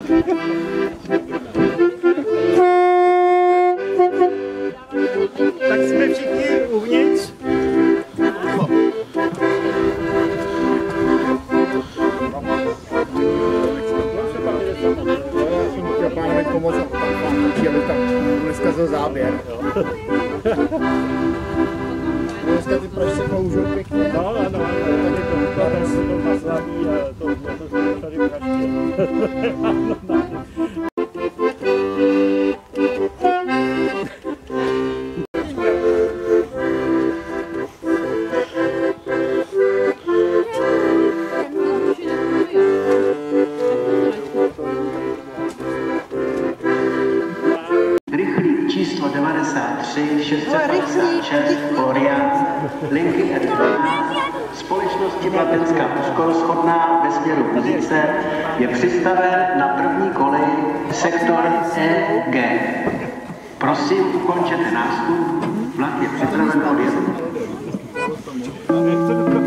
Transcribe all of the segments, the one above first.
Tak jsme všichni uvnitř. Pánovi pomoct, aby tam neskazil záběr. Dneska ty pražce kloužou pěkně. No, ano, tady to se to maslaví a to se tady pražky. Rychlík číslo 93 656 Florian, linky R12, společnosti Platecká úzkorozchodná ve směru Kozice je přistaven na první kolej sektor EG. Prosím, ukončete nástup, vlak je připraven k odjezu.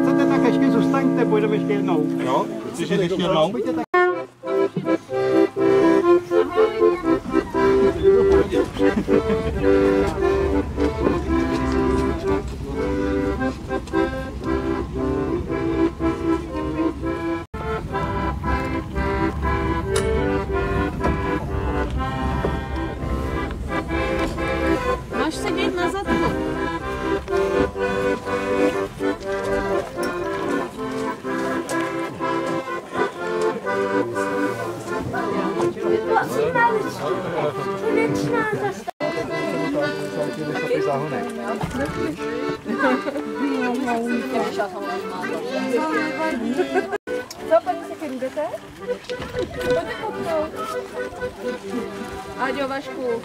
Chcete, tak ještě zůstaňte, pojedeme ještě jednou. Jo? Chceš ještě jednou? Máš sedět na zadku. Co, paní Sekeru, jdete? Pojďte kouknout. Aďo, Vašku.